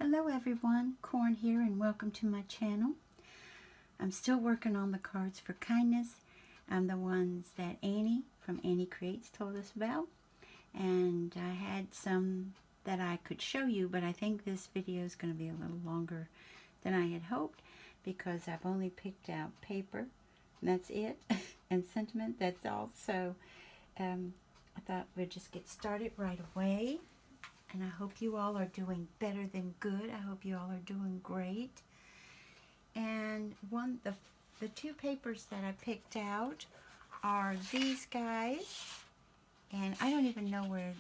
Hello everyone, Corn here and welcome to my channel. I'm still working on the cards for kindness. The ones that Annie from Annie Creates told us about. And I had some that I could show you, but I think this video is going to be a little longer than I had hoped because I've only picked out paper, and that's it, and sentiment, that's all. So I thought we'd just get started right away. And I hope you all are doing better than good. I hope you all are doing great. And the two papers that I picked out are these guys. And I don't even know where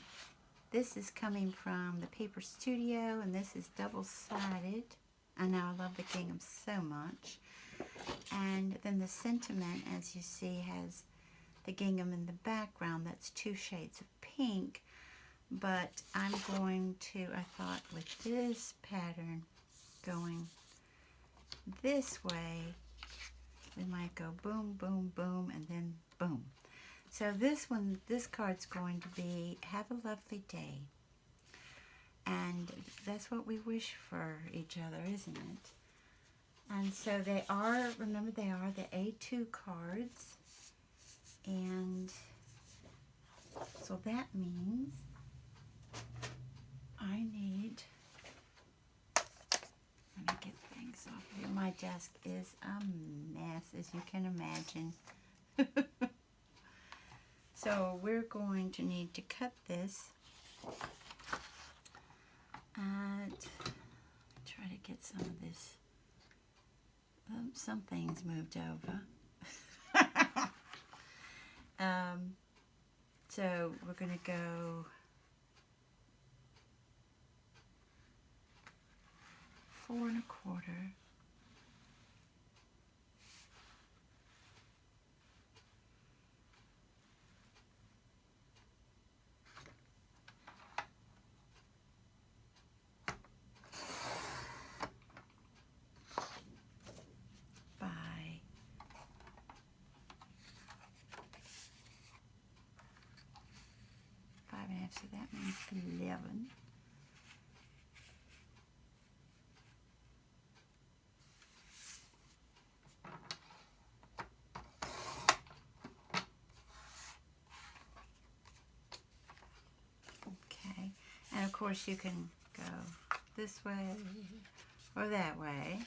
this is coming from. The Paper Studio, and this is double-sided. I know, I love the gingham so much. And then the sentiment, as you see, has the gingham in the background. That's two shades of pink. But I'm going to, I thought with this pattern going this way, we might go boom, boom, boom, and then boom. So this card's going to be, have a lovely day. And that's what we wish for each other, isn't it? And so they are, remember they are the A2 cards. And so that means I need, let me get things off here. My desk is a mess, as you can imagine. So we're going to need to cut this. And try to get some of this. Some things moved over. So we're going to go 4 1/4. By 5 1/2, so that means 11. And of course you can go this way or that way.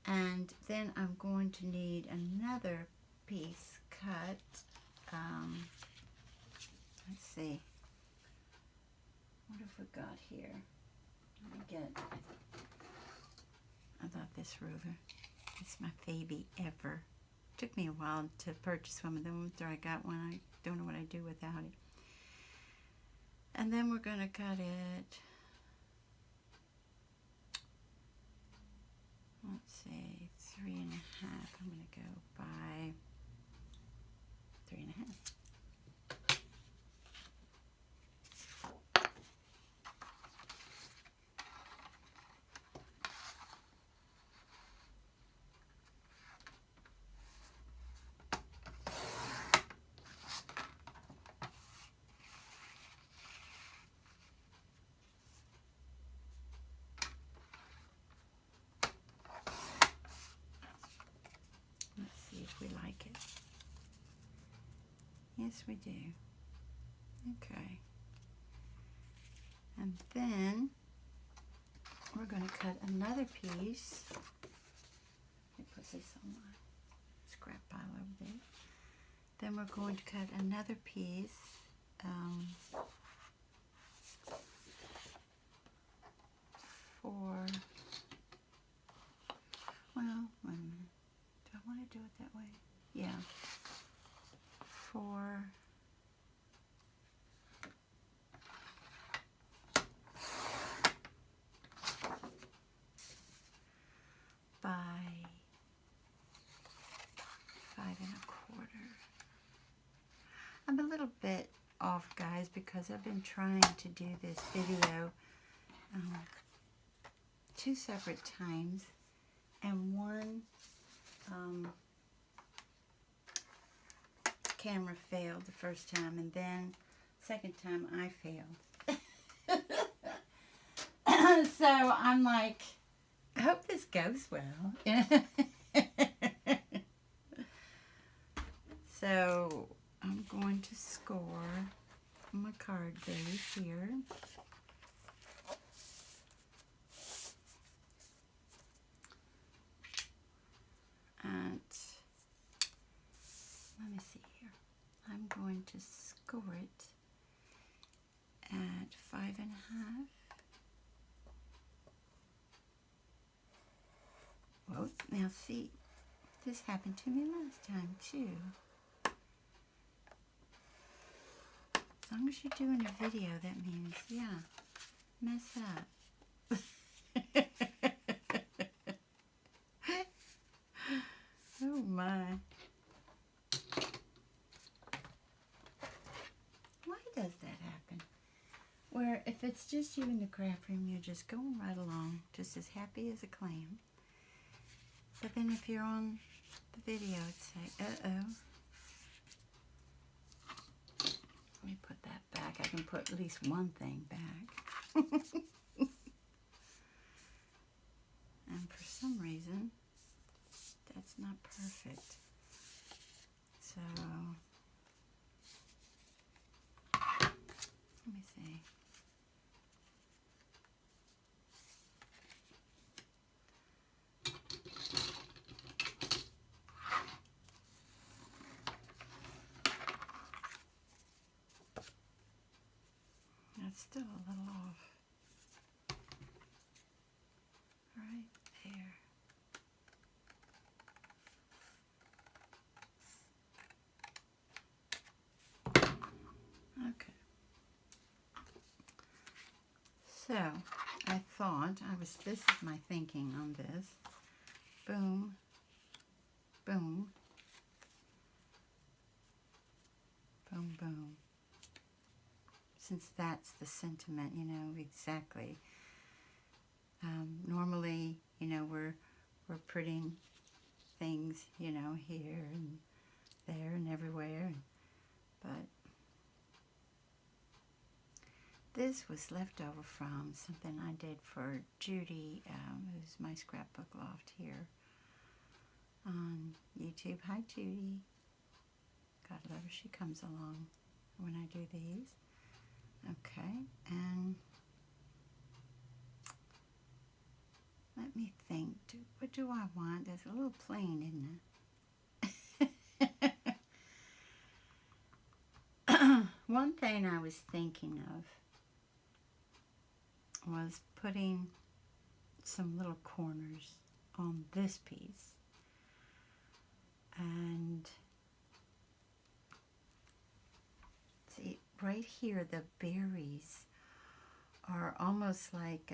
And then I'm going to need another piece cut. Let's see. What have we got here? Let me get, I love this ruler. It's my favorite ever. Took me a while to purchase one of them. After I got one, I don't know what I'd do without it. And then we're going to cut it, let's see, 3 1/2. I'm going to go by 3 1/2. We like it. Yes, we do. Okay. And then we're going to cut another piece. Let me put this on my scrap pile over there. Then we're going to cut another piece. For, well, wait a minute. Do I want to do it that way? Yeah. 4 by 5 1/4. I'm a little bit off, guys, because I've been trying to do this video 2 separate times, and one camera failed the first time, and then second time I failed. So I'm like, I hope this goes well. So I'm going to score my card base here. And let me see here. I'm going to score it at 5.5. Well, now see, this happened to me last time too. As long as you're doing a video, that means, yeah, mess up. Oh my. Why does that happen? Where if it's just you in the craft room, you're just going right along, just as happy as a clam. But then if you're on the video, it's like, uh-oh. Let me put that back. I can put at least one thing back. And for some reason, that's not perfect. So, let me see. That's still a little off. Right there. Okay. So, I thought, this is my thinking on this. Boom, boom, boom, boom. Since that's the sentiment, you know, exactly. Normally, you know, we're putting things, you know, here and there and everywhere. But this was left over from something I did for Judy, who's my scrapbook loft here on YouTube. Hi, Judy. God love her. She comes along when I do these. Okay, and let me think. What do I want? It's a little plain, isn't it? One thing I was thinking of was putting some little corners on this piece. And see, right here, the berries are almost like,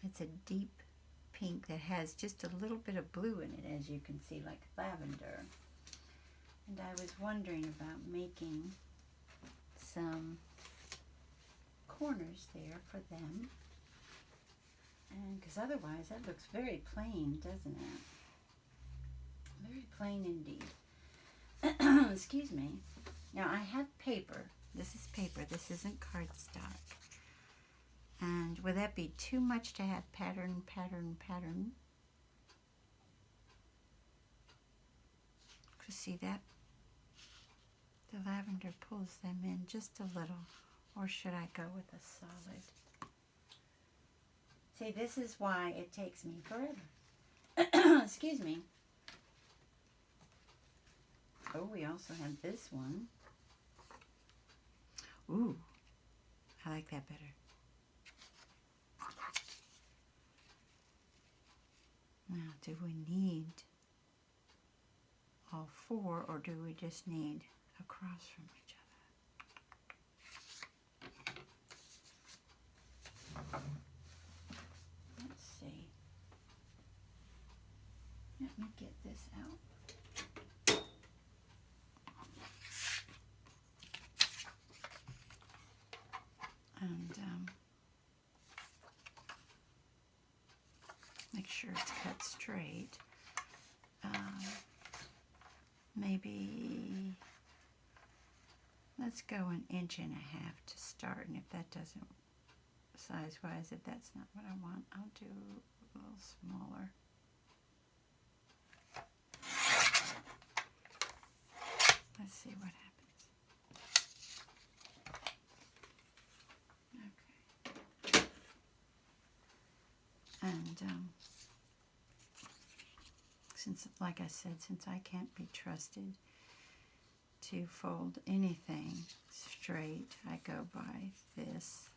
it's a deep pink that has just a little bit of blue in it, as you can see, like lavender. And I was wondering about making some corners there for them. And because otherwise that looks very plain, doesn't it? Very plain indeed. Excuse me. Now I have paper. This is paper. This isn't cardstock. And would that be too much to have pattern, pattern, pattern? Because see that? The lavender pulls them in just a little. Or should I go with a solid? See, this is why it takes me forever. Excuse me. Oh, we also have this one. Ooh, I like that better. Now, do we need all four, or do we just need across from each other? Let's see. Let me get this out. And make sure it's cut straight. Maybe let's go 1.5 inches to start, and if that doesn't size-wise. If that's not what I want, I'll do a little smaller. Let's see what happens. Okay. And since, like I said, since I can't be trusted to fold anything straight, I go by this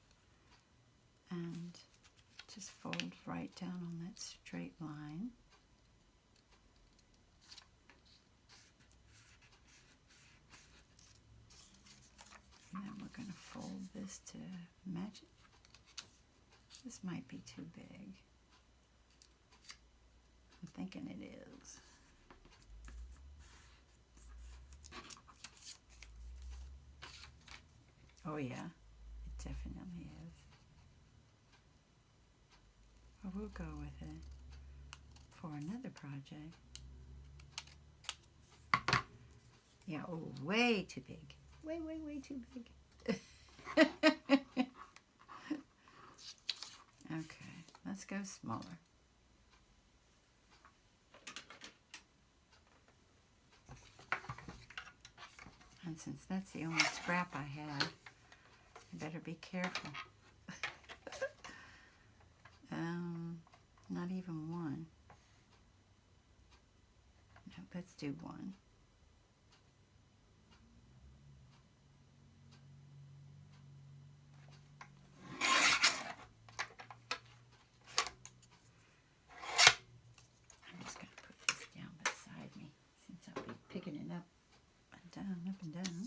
and just fold right down on that straight line. And then we're going to fold this to match it. This might be too big. I'm thinking it is. Oh yeah, it definitely is. Well, we'll go with it for another project. Yeah, oh, way too big. Way, way, way too big. Okay, let's go smaller. And since that's the only scrap I have, I better be careful. Not even one. No, let's do one. I'm just going to put this down beside me since I'll be picking it up and down, up and down.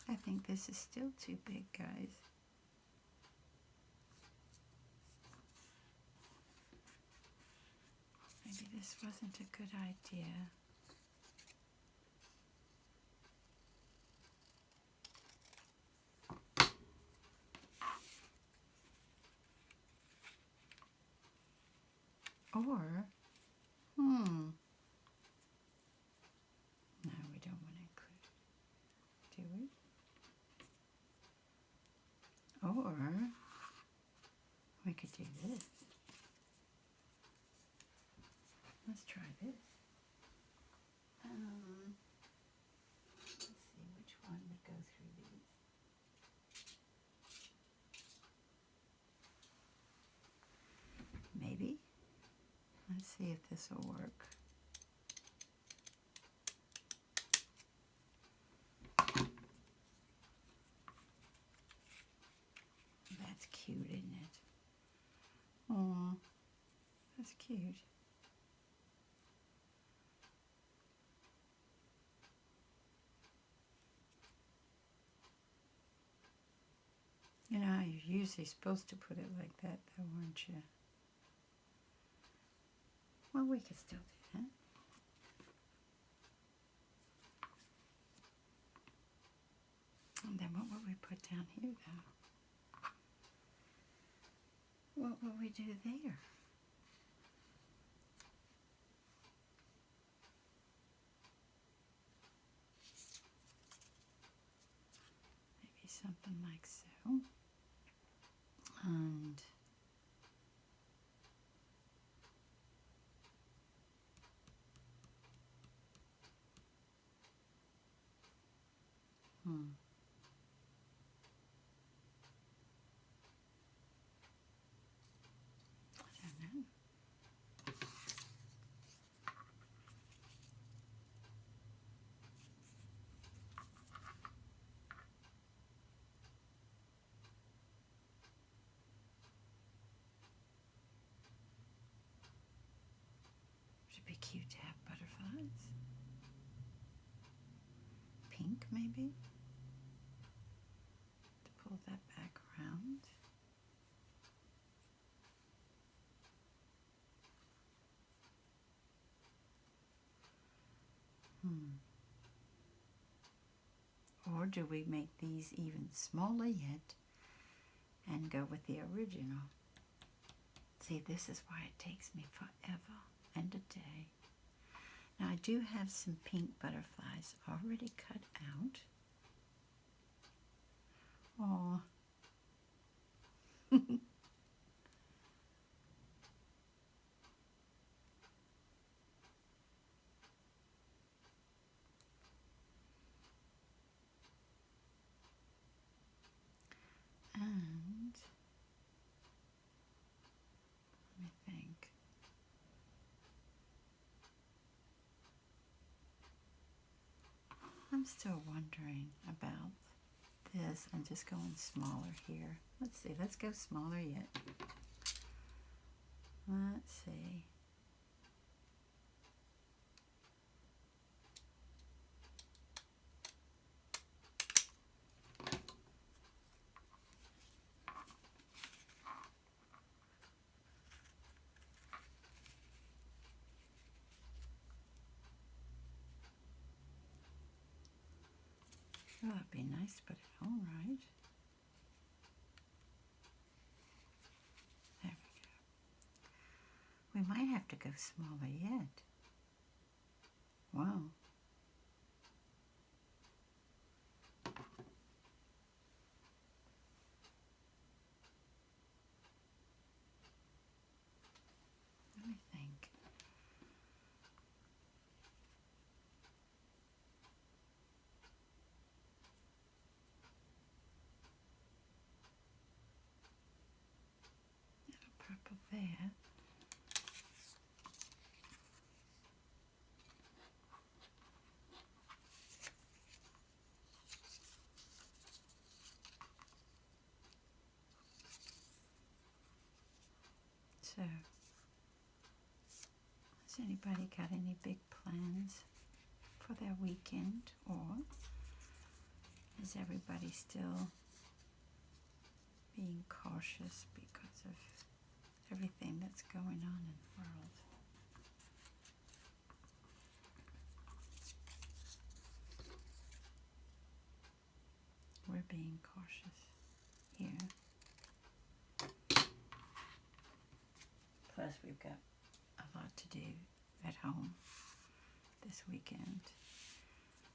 I think this is still too big, guys. Maybe this wasn't a good idea. Or, no, we don't want to include it, do we? Or, we could do this. Let's try this. Let's see which one would go through these. Maybe. Let's see if this will work. That's cute, isn't it? Aw, that's cute. You know, you're usually supposed to put it like that, though, weren't you? Well, we could still do that. And then what will we put down here, though? What will we do there? Maybe something like so. And I don't know. It'd be cute to have butterflies. Pink, maybe? To pull that back around. Or do we make these even smaller yet and go with the original? See, this is why it takes me forever and a day. Now, I do have some pink butterflies already cut out. Oh. And let me think. I'm still wondering about this. I'm just going smaller here. Let's see. Let's go smaller yet. Let's see. Oh, that'd be nice to put it on right. There we go. We might have to go smaller yet. Wow. Let me think. Little purple there. So, has anybody got any big plans for their weekend, or is everybody still being cautious because of everything that's going on in the world? We're being cautious here. Plus, we've got a lot to do at home this weekend.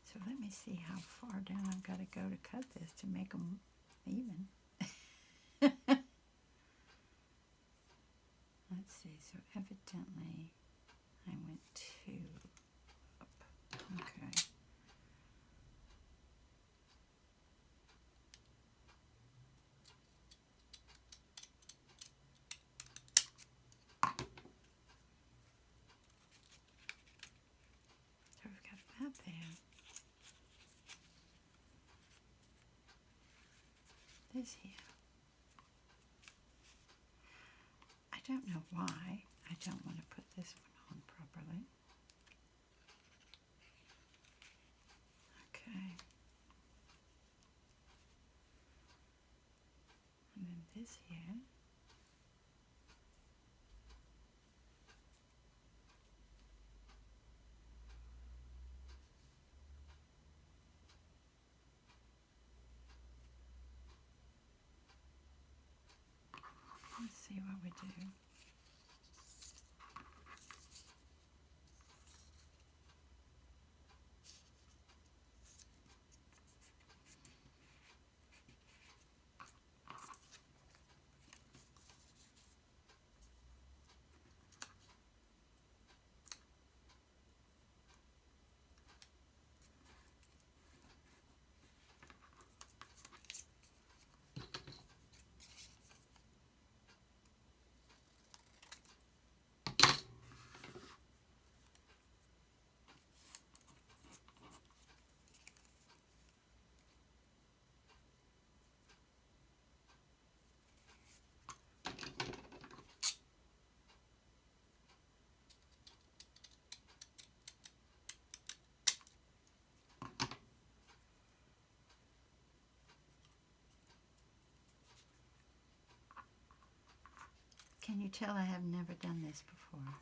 So let me see how far down I've got to go to cut this to make them even. Let's see, so evidently I went 2 up. Okay. So we've got that there. This here. I don't know why I don't want to put this one on properly. Okay. And then this here. Let's see what we do. Can you tell I have never done this before?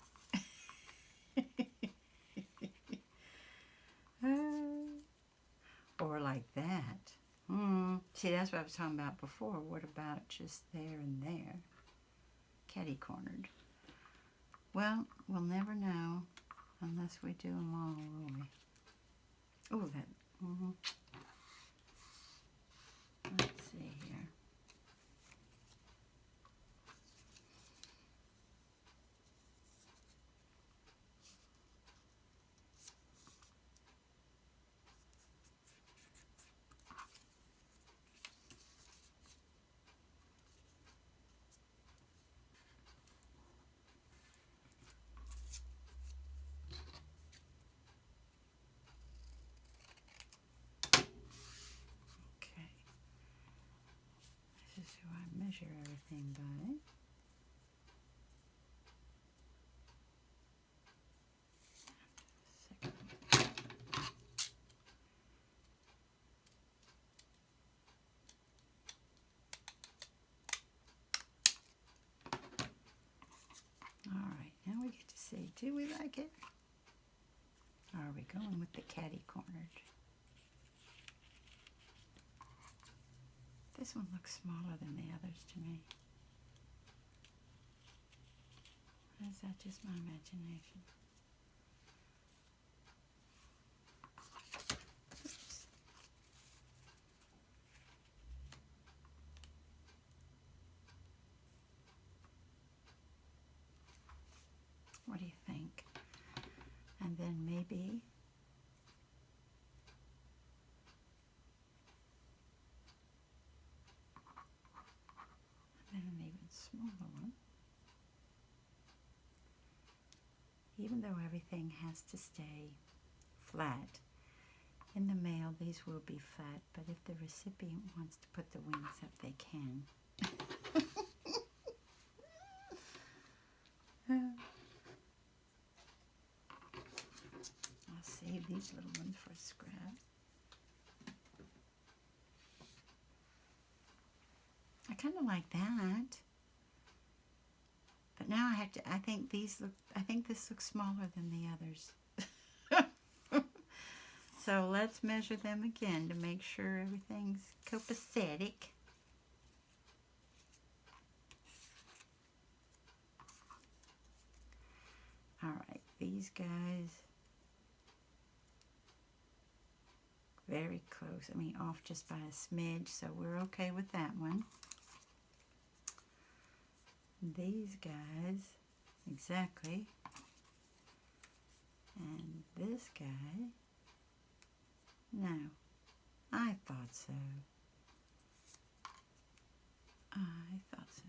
see, that's what I was talking about before. What about just there and there? Catty-cornered. Well, we'll never know unless we do them all, will we? Oh, that. Let's see here. This is who I measure everything by. Alright, now we get to see, do we like it? Or are we going with the catty-cornered? This one looks smaller than the others to me. Or is that just my imagination? Oops. What do you think? And then maybe an even smaller one. Even though everything has to stay flat, in the mail these will be flat, but if the recipient wants to put the wings up, they can. I'll save these little ones for a scrap. I kind of like that. But now I think this looks smaller than the others. So let's measure them again to make sure everything's copacetic. Alright, these guys, very close. I mean, off just by a smidge, so we're okay with that one. These guys, exactly. And this guy, no. I thought so. I thought so.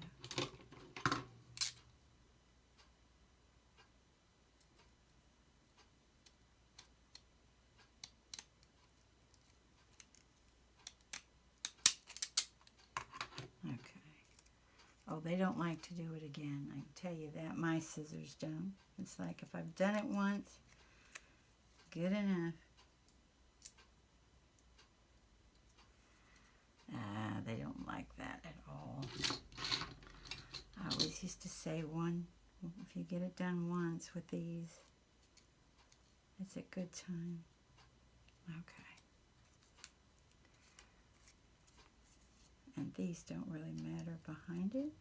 Okay. Oh, they don't like to do it again. I can tell you that. My scissors don't. It's like if I've done it once, good enough. They don't like that at all. I always used to say if you get it done once with these, it's a good time. Okay. And these don't really matter behind it.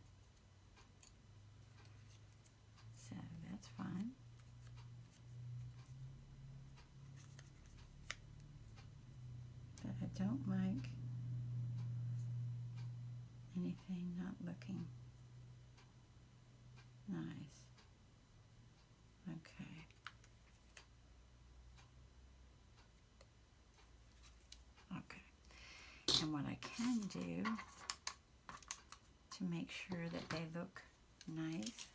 So that's fine. But I don't like anything not looking nice. Okay. Okay. And what I can do to make sure that they look nice,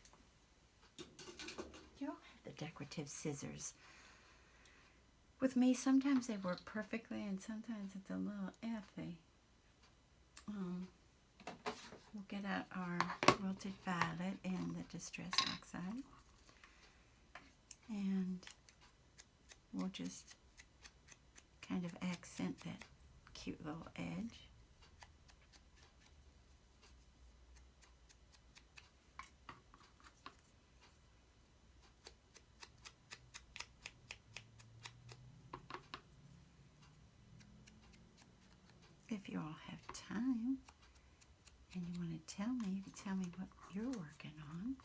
you don't have the decorative scissors. With me, sometimes they work perfectly and sometimes it's a little iffy. We'll get out our wilted violet and the distress oxide, and we'll just kind of accent that cute little edge. If you all have time and you want to tell me, you can tell me what you're working on.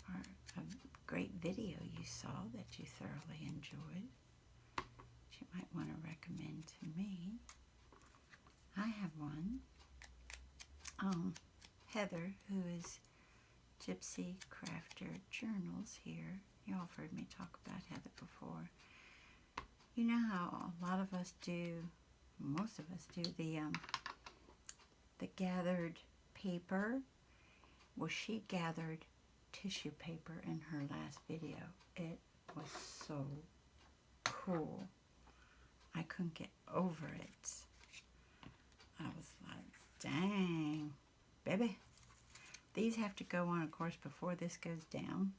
Or a great video you saw that you thoroughly enjoyed that you might want to recommend to me. I have one. Heather, who is Gypsy Crafter Journals here. You all have heard me talk about Heather before. You know how a lot of us do, most of us do, the gathered paper? Well, she gathered tissue paper in her last video. It was so cool. I couldn't get over it. I was like, dang, baby. These have to go on, of course, before this goes down.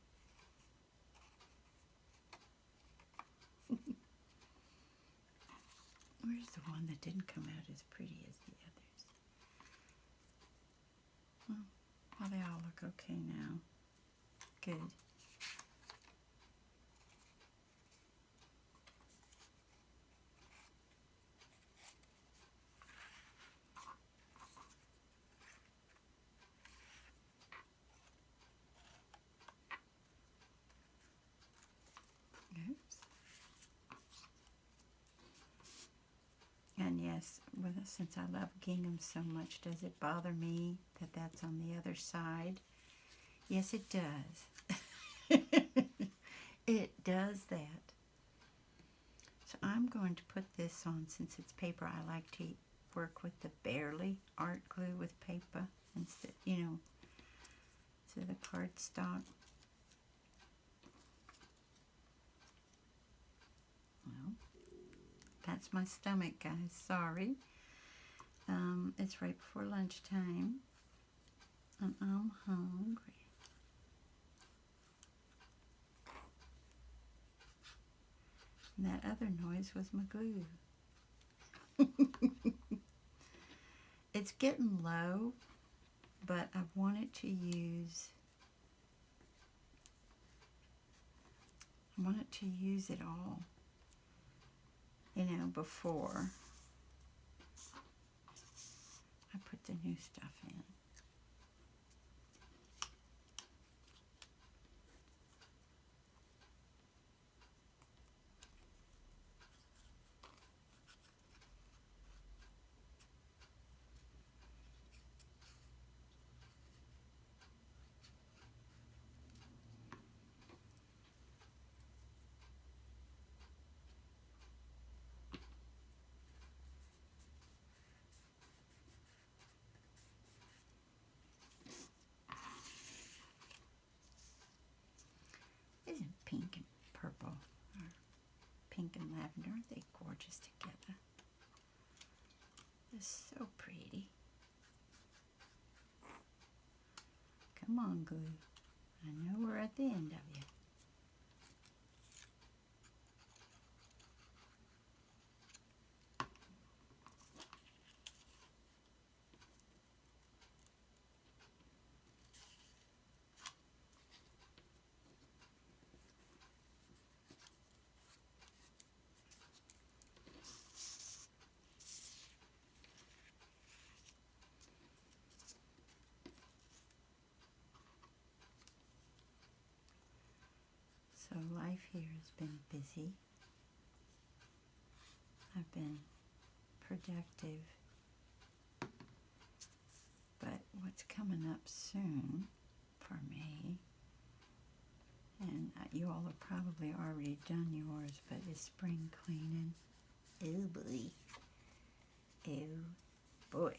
Where's the one that didn't come out as pretty as the others? Well, they all look okay now. Good. Oops. And yes, since I love gingham so much, does it bother me that that's on the other side? Yes, it does. It does that. So I'm going to put this on, since it's paper. I like to work with the Barely art glue with paper instead, to the cardstock. Well, that's my stomach, guys. Sorry. It's right before lunchtime, and I'm hungry. And that other noise was my glue. It's getting low, but I wanted to use it all, before I put the new stuff in. Isn't pink and purple, or pink and lavender, aren't they gorgeous together? They're so pretty. Come on, glue. I know we're at the end of you. So life here has been busy. I've been productive. But what's coming up soon for me, and you all have probably already done yours, but is spring cleaning. Oh boy. Oh boy.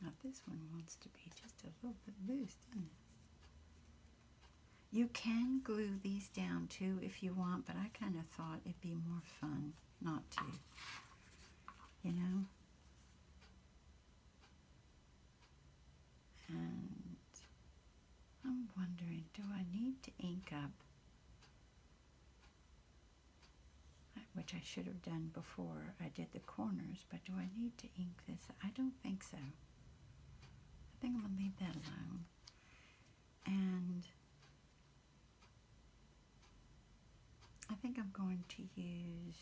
Now this one wants to be just a little bit loose, doesn't it? You can glue these down too if you want, but I kind of thought it'd be more fun not to, And I'm wondering, do I need to ink up, which I should have done before I did the corners, but do I need to ink this? I don't think so. I think I'm going to leave that alone. And I think going to use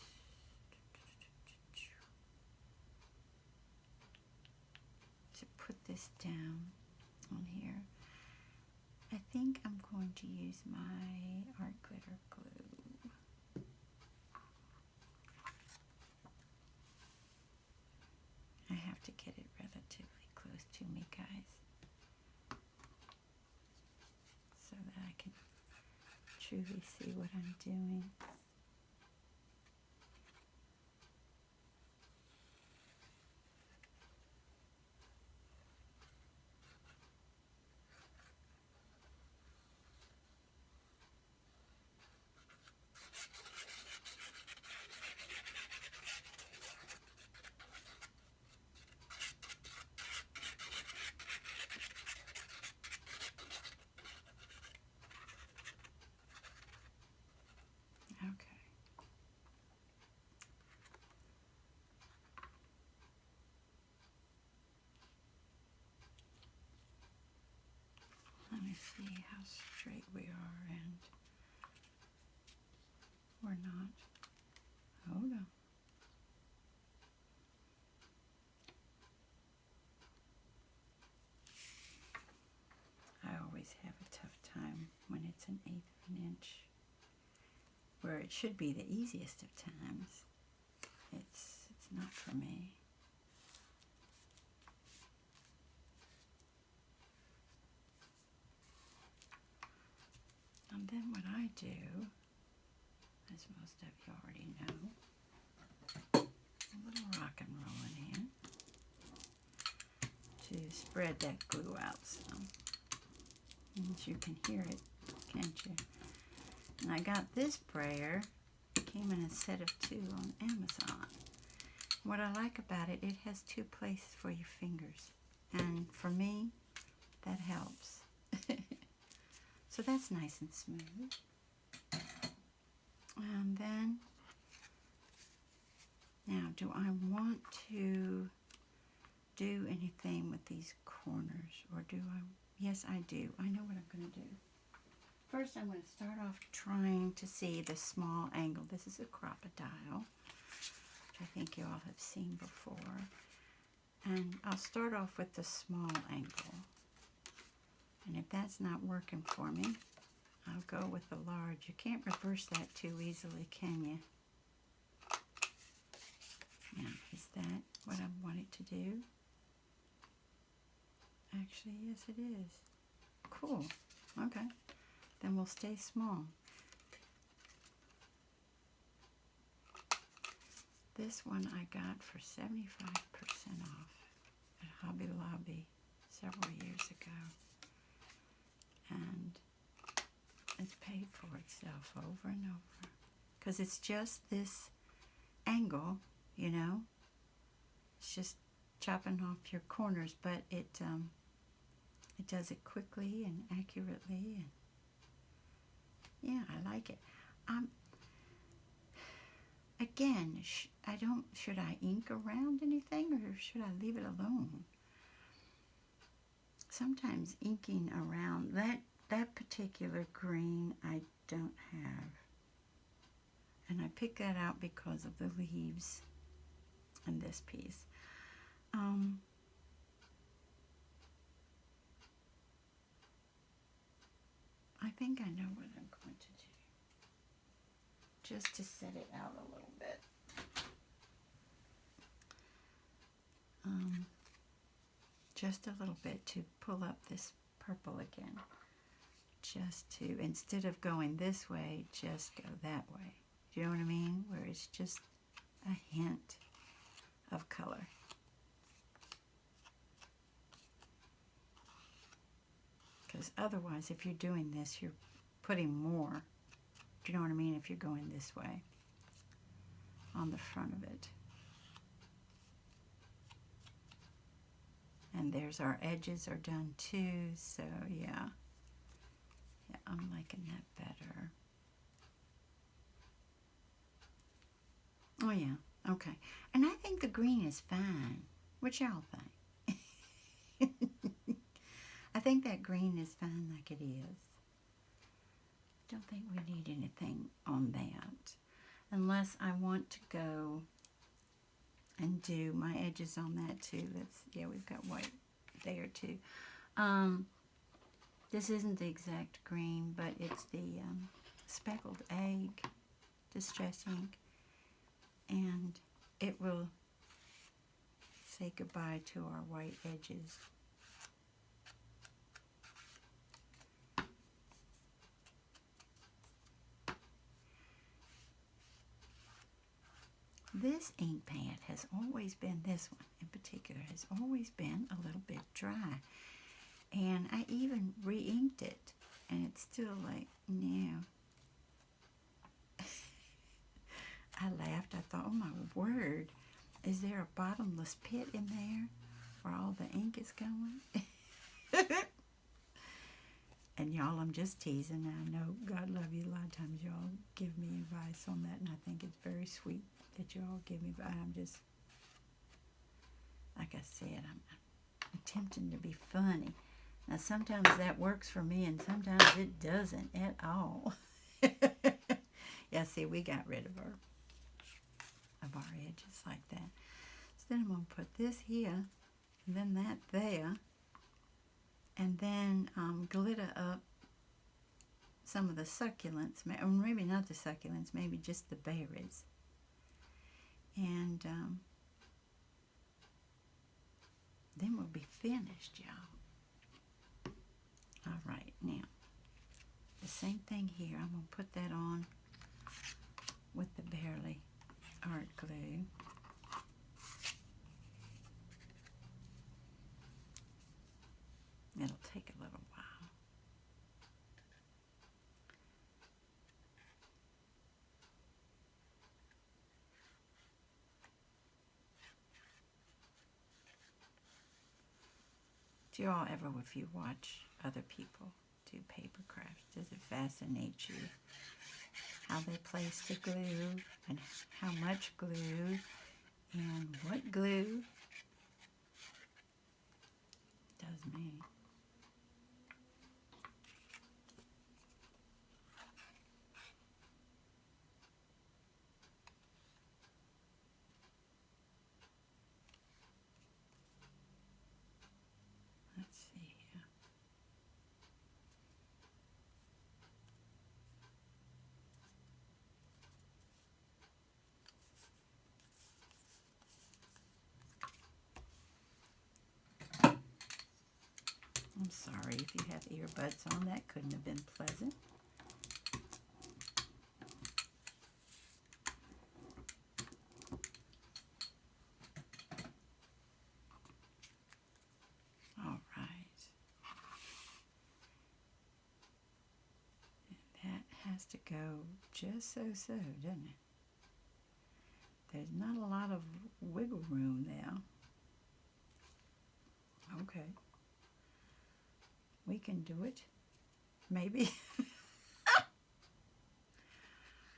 to put this down on here. I think I'm going to use my art glitter glue. I have to get it relatively close to me, guys, so that I can truly see what I'm doing. Okay. Let me see how straight we are, and we're not. Hold on. I always have a tough time when it's 1/8 of an inch, where it should be the easiest of times. It's not for me. And then what I do, as most of you already know, a little rock and roll in here to spread that glue out some. And you can hear it, can't you? And I got this brayer. It came in a set of 2 on Amazon. What I like about it, it has 2 places for your fingers. And for me, that helps. So that's nice and smooth. And then, now, do I want to do anything with these corners? Or do I? Yes, I do. I know what I'm going to do. First, I'm going to start off trying to see the small angle. This is a crocodile, which I think you all have seen before. And I'll start off with the small angle. And if that's not working for me, I'll go with the large. You can't reverse that too easily, can you? Now, is that what I wanted to do? Actually, yes, it is. Cool. Okay. Then we'll stay small. This one I got for 75% off at Hobby Lobby several years ago. And it's paid for itself over and over. Because it's just this angle, you know. It's just chopping off your corners, but it does it quickly and accurately. And yeah, I like it. Again, should I ink around anything, or should I leave it alone? Sometimes inking around, that particular green I don't have. And I picked that out because of the leaves and this piece. I think I know what I'm going to do. Just to set it out a little bit. Just a little bit to pull up this purple again. Just to, instead of going this way, just go that way. Do you know what I mean? Where it's just a hint of color. Because otherwise, if you're doing this, you're putting more. Do you know what I mean? If you're going this way on the front of it. And there's our edges are done too, so yeah. Yeah, I'm liking that better. Oh yeah, okay. And I think the green is fine. What y'all think? I think that green is fine like it is. Don't think we need anything on that. unless I want to go and do my edges on that too. Yeah, we've got white there too. This isn't the exact green, but it's the speckled egg distress ink, and it will say goodbye to our white edges. This ink pad has always been, this one in particular, has always been a little bit dry. And I even re-inked it, and it's still like, no. I laughed. I thought, oh my word, is there a bottomless pit in there where all the ink is going? And y'all, I'm just teasing. I know God love you. A lot of times y'all give me advice on that, and I think it's very sweet that y'all give me advice. I'm just, like I said, I'm attempting to be funny. Now, sometimes that works for me, and sometimes it doesn't at all. Yeah, see, we got rid of our edges like that. So then I'm going to put this here, and then that there, and then glitter up some of the succulents, or maybe not the succulents, maybe just the berries. And then we'll be finished, y'all. All right, now, the same thing here. I'm going to put that on with the Barely Art Glue. It'll take a little while. Do you all ever, if you watch other people do paper crafts, does it fascinate you how they place the glue and how much glue and what glue? It does me. Let's see here. I'm sorry if you have earbuds on. That couldn't have been pleasant. All right. And that has to go just so, doesn't it? There's not a lot of wiggle room there. Okay. We can do it. Maybe.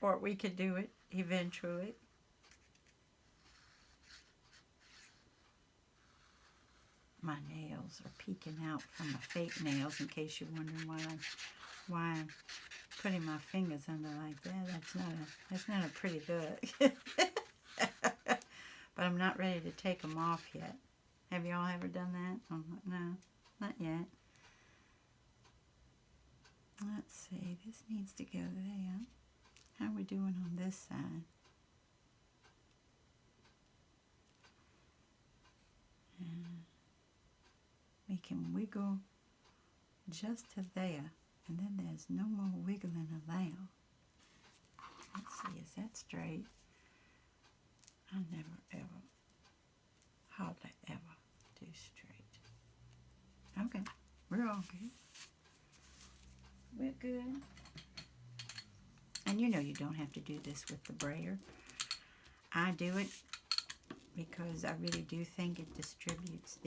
Or we could do it eventually. My nails are peeking out from my fake nails, in case you're wondering why I'm putting my fingers under like that. That's not a pretty look. But I'm not ready to take them off yet. Have y'all ever done that? No, not yet. Let's see, this needs to go there. How are we doing on this side? And we can wiggle just to there, and then there's no more wiggling allowed. Let's see, is that straight? I never ever, hardly ever do straight. Okay, we're all good. We're good. And you know you don't have to do this with the brayer. I do it because I really do think it distributes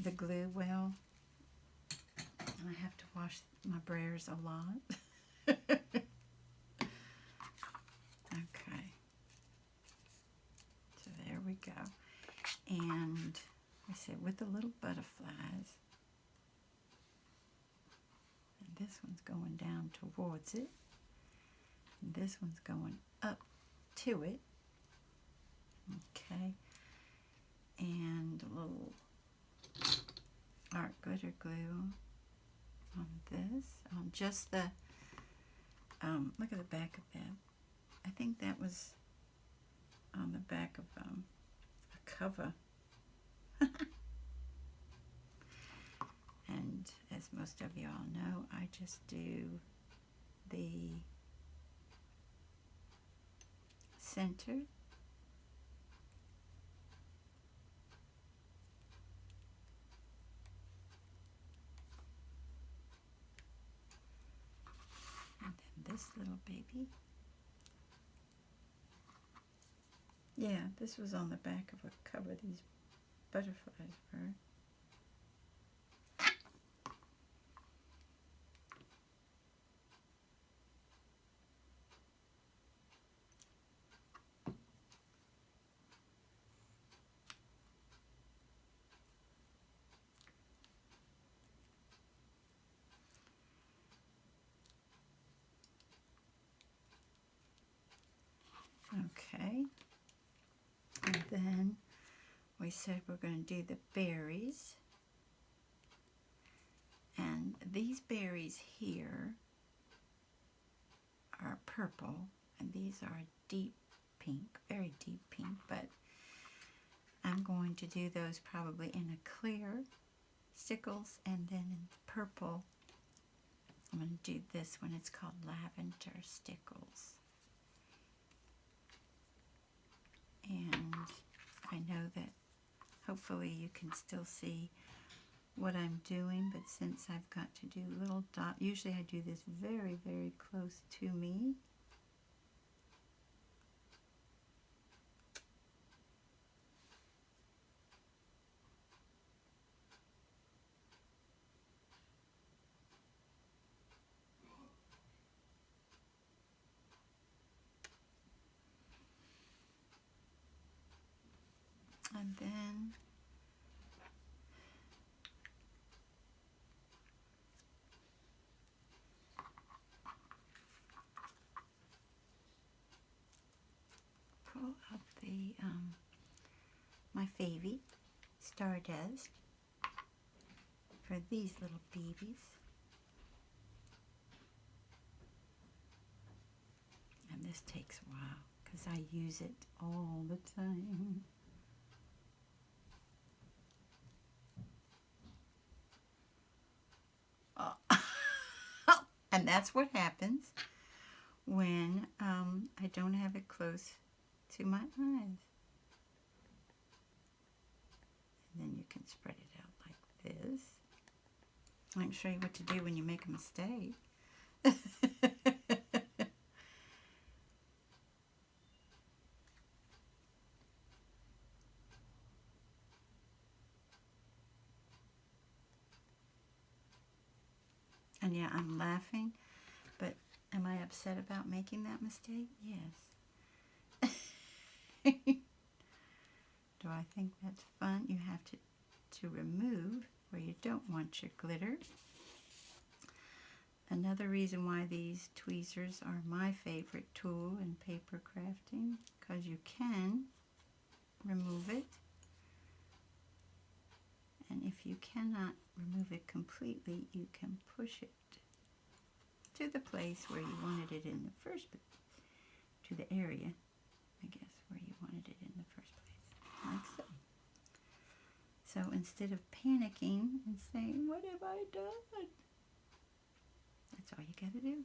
the glue well. And I have to wash my brayers a lot. Okay. So there we go. And I said with the little butterflies. this one's going down towards it. And this one's going up to it. Okay. And a little art glitter glue on this, on just the, look at the back of that. I think that was on the back of a cover. And as most of you all know, I just do the center. And then this little baby. Yeah, this was on the back of a cover, these butterflies were. Okay, and then we said we're going to do the berries, and these berries here are purple, and these are deep pink, very deep pink, but I'm going to do those probably in a clear stickles, and then in the purple I'm going to do this one. It's called lavender stickles. And I know that hopefully you can still see what I'm doing, but since I've got to do little dot, usually I do this very, very close to me. And then pull up the my favy Stardust for these little babies. And this takes a while because I use it all the time. And that's what happens when I don't have it close to my eyes. And then you can spread it out like this. I can show you what to do when you make a mistake. And yeah, I'm laughing, but am I upset about making that mistake? Yes. Do I think that's fun? You have to remove where you don't want your glitter. Another reason why these tweezers are my favorite tool in paper crafting, because you can remove it. And if you cannot remove it completely, you can push it to the place where you wanted it in the first place, to the area, I guess, where you wanted it in the first place, like so. So instead of panicking and saying, what have I done? That's all you gotta do.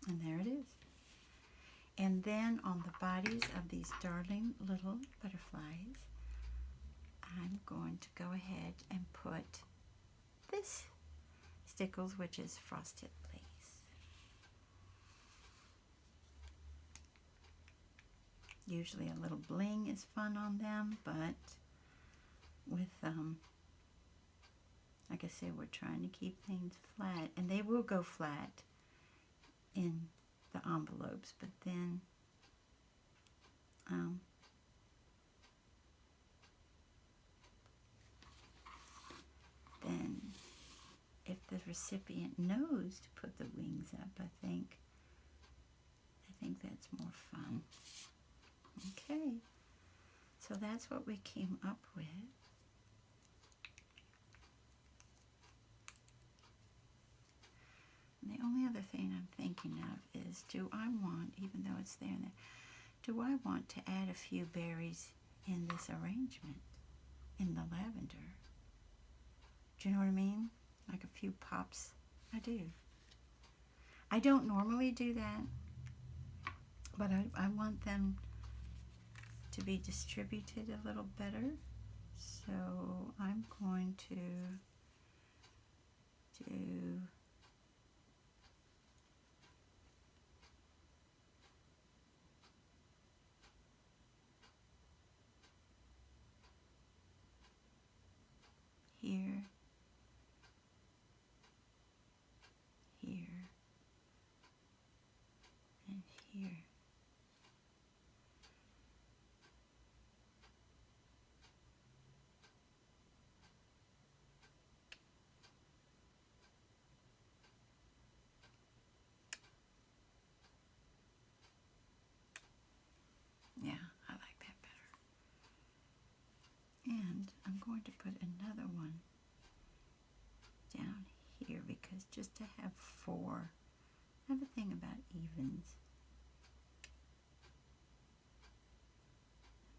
And there it is. And then on the bodies of these darling little butterflies, I'm going to go ahead and put this stickles, which is frosted lace. Usually a little bling is fun on them, but with, like I said, we're trying to keep things flat, and they will go flat in the envelopes, but then if the recipient knows to put the wings up, I think that's more fun. Okay, so that's what we came up with. And the only other thing I'm thinking of is, do I want, even though it's there, do I want to add a few berries in this arrangement, in the lavender? Do you know what I mean? Like a few pops. I do. I don't normally do that, but I want them to be distributed a little better. So I'm going to do here, here, and here. Yeah, I like that better. And I'm going to put another one down here, because just to have 4, I have a thing about evens.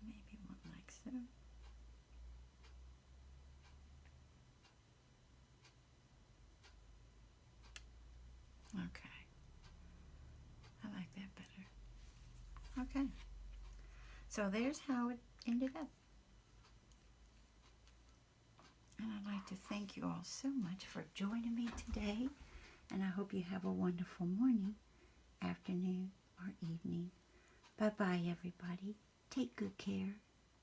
Maybe one like so. Okay. I like that better. Okay. So there's how it ended up. And I'd like to thank you all so much for joining me today. And I hope you have a wonderful morning, afternoon, or evening. Bye-bye, everybody. Take good care.